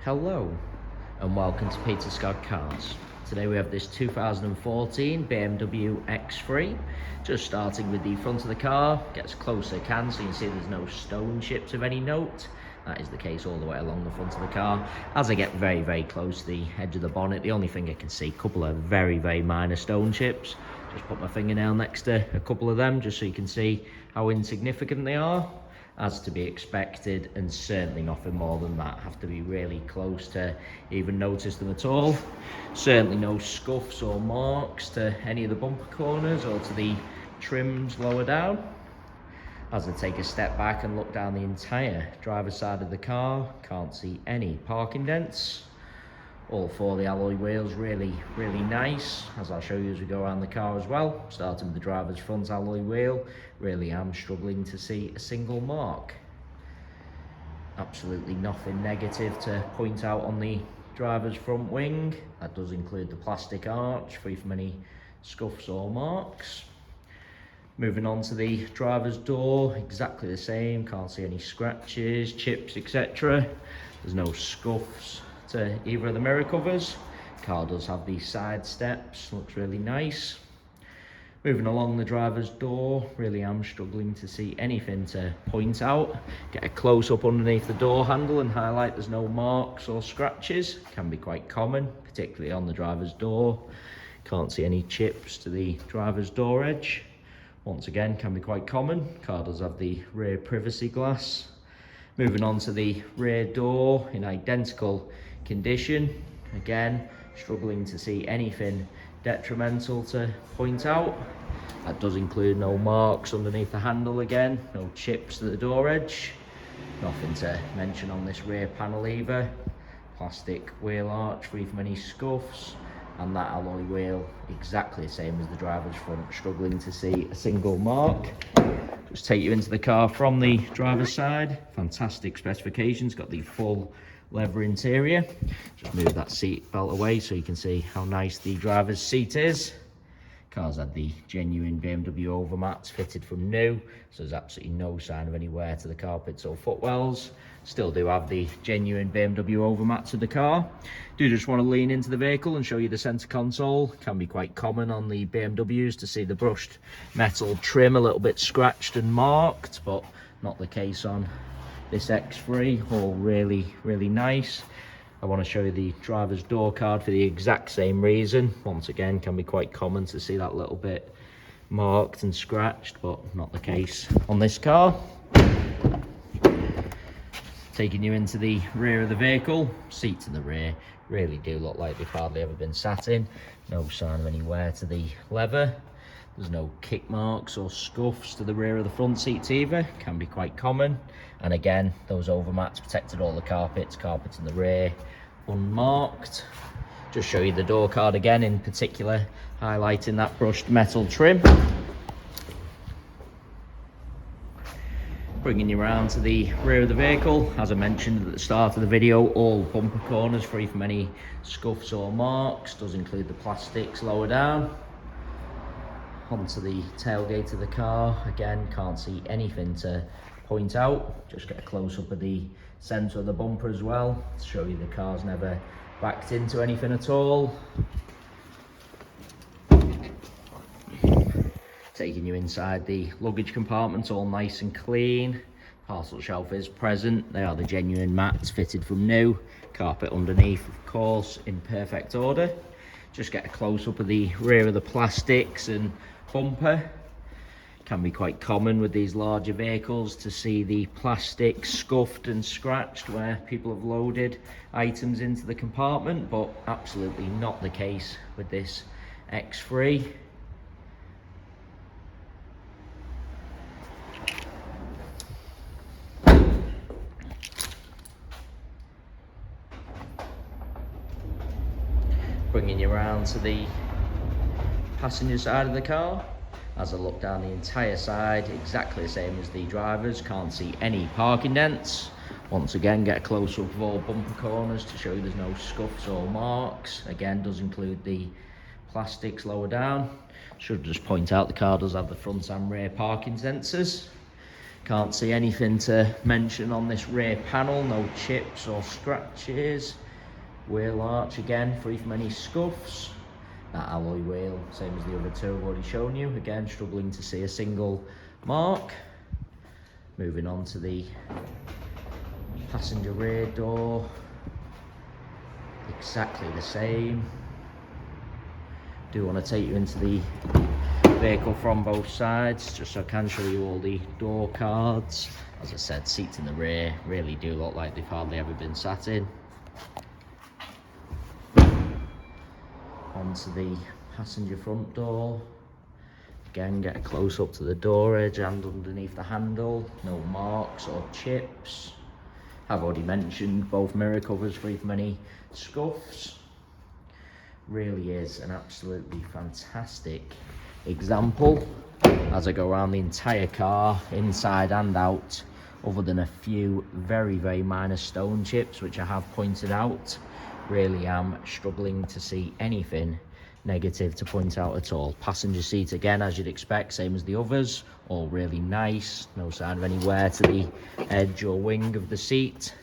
Hello and welcome to Peter Scott Cars. Today we have this 2014 BMW X3. Just starting with the front of the car, get as close as I can so you can see there's no stone chips of any note. That is the case all the way along the front of the car. As I get very close to the edge of the bonnet, the only thing I can see, a couple of very minor stone chips. Just put my fingernail next to a couple of them just so you can see how insignificant they are. As to be expected, and certainly nothing more than that. Have to be really close to even notice them at all. Certainly no scuffs or marks to any of the bumper corners or to the trims lower down. As I take a step back and look down the entire driver's side of the car, can't see any parking dents. All four of the alloy wheels really nice, as I'll show you as we go around the car as well. Starting with the driver's front alloy wheel, really am struggling to see a single mark. Absolutely nothing negative to point out on the driver's front wing. That does include the plastic arch, free from any scuffs or marks. Moving on to the driver's door, exactly the same, can't see any scratches, chips, etc. There's no scuffs to either of the mirror covers. Car does have these side steps, looks really nice. Moving along the driver's door, really am struggling to see anything to point out. Get a close up underneath the door handle and highlight there's no marks or scratches. Can be quite common, particularly on the driver's door. Can't see any chips to the driver's door edge. Once again, can be quite common. Car does have the rear privacy glass. Moving on to the rear door in identical condition. Again, struggling to see anything detrimental to point out. That does include no marks underneath the handle again, no chips to the door edge. Nothing to mention on this rear panel either. Plastic wheel arch free from any scuffs. And that alloy wheel exactly the same as the driver's front, struggling to see a single mark. Just take you into the car from the driver's side. Fantastic specifications, got the full leather interior. Just move that seat belt away so you can see how nice the driver's seat is. Car's had the genuine BMW overmats fitted from new, so there's absolutely no sign of any wear to the carpets or footwells. Still do have the genuine BMW overmats of the car. Do just want to lean into the vehicle and show you the center console. Can be quite common on the BMWs to see the brushed metal trim a little bit scratched and marked, but not the case on this X3. All really nice. I want to show you the driver's door card for the exact same reason. Once again, can be quite common to see that little bit marked and scratched, but not the case on this car. Taking you into the rear of the vehicle, seats in the rear really do look like they've hardly ever been sat in. No sign of any wear to the leather. There's no kick marks or scuffs to the rear of the front seats either. Can be quite common. And again, those overmats protected all the carpets in the rear unmarked. Just show you the door card again, in particular highlighting that brushed metal trim. Bringing you around to the rear of the vehicle. As I mentioned at the start of the video, all bumper corners free from any scuffs or marks. Does include the plastics lower down. Onto the tailgate of the car. Again, can't see anything to point out. Just get a close-up of the centre of the bumper as well to show you the car's never backed into anything at all. Taking you inside the luggage compartment, all nice and clean. Parcel shelf is present. They are the genuine mats fitted from new. Carpet underneath, of course, in perfect order. Just get a close-up of the rear of the plastics and bumper. Can be quite common with these larger vehicles to see the plastic scuffed and scratched where people have loaded items into the compartment, but absolutely not the case with this X3. Bringing you around to the passenger side of the car. As I look down the entire side, exactly the same as the driver's. Can't see any parking dents. Once again, get a close-up of all bumper corners to show you there's no scuffs or marks. Again, does include the plastics lower down. Should just point out the car does have the front and rear parking sensors. Can't see anything to mention on this rear panel, no chips or scratches. Wheel arch again, free from any scuffs. That alloy wheel, same as the other two I've already shown you. Again, struggling to see a single mark. Moving on to the passenger rear door. Exactly the same. Do want to take you into the vehicle from both sides, just so I can show you all the door cards. As I said, seats in the rear really do look like they've hardly ever been sat in. Onto the passenger front door. Again, get a close up to the door edge and underneath the handle. No marks or chips. I've already mentioned both mirror covers free from any scuffs. Really is an absolutely fantastic example as I go around the entire car, inside and out, other than a few very, very minor stone chips, which I have pointed out. Really am struggling to see anything negative to point out at all. Passenger seat again, as you'd expect, same as the others, all really nice, no sign of any wear to the edge or wing of the seat.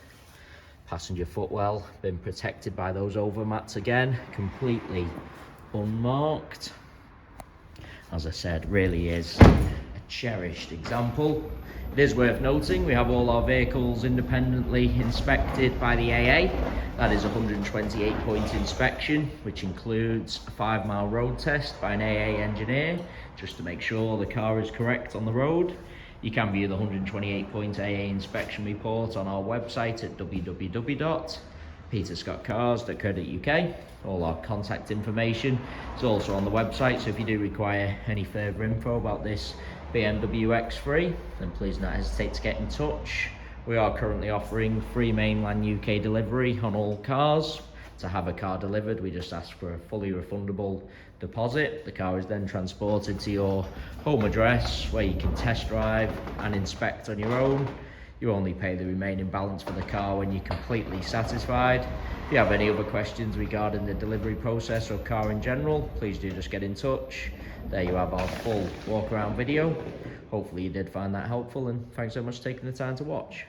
Passenger footwell been protected by those overmats again, completely unmarked. As I said, really is a cherished example. It is worth noting we have all our vehicles independently inspected by the AA. That is a 128-point inspection, which includes a 5-mile road test by an AA engineer, just to make sure the car is correct on the road. You can view the 128-point AA inspection report on our website at www.peterscottcars.co.uk. All our contact information is also on the website, so if you do require any further info about this BMW X3, then please do not hesitate to get in touch. We are currently offering free mainland UK delivery on all cars. To have a car delivered, we just ask for a fully refundable deposit. The car is then transported to your home address, where you can test drive and inspect on your own. You only pay the remaining balance for the car when you're completely satisfied. If you have any other questions regarding the delivery process or car in general, please do just get in touch. There you have our full walk around video. Hopefully you did find that helpful, and thanks so much for taking the time to watch.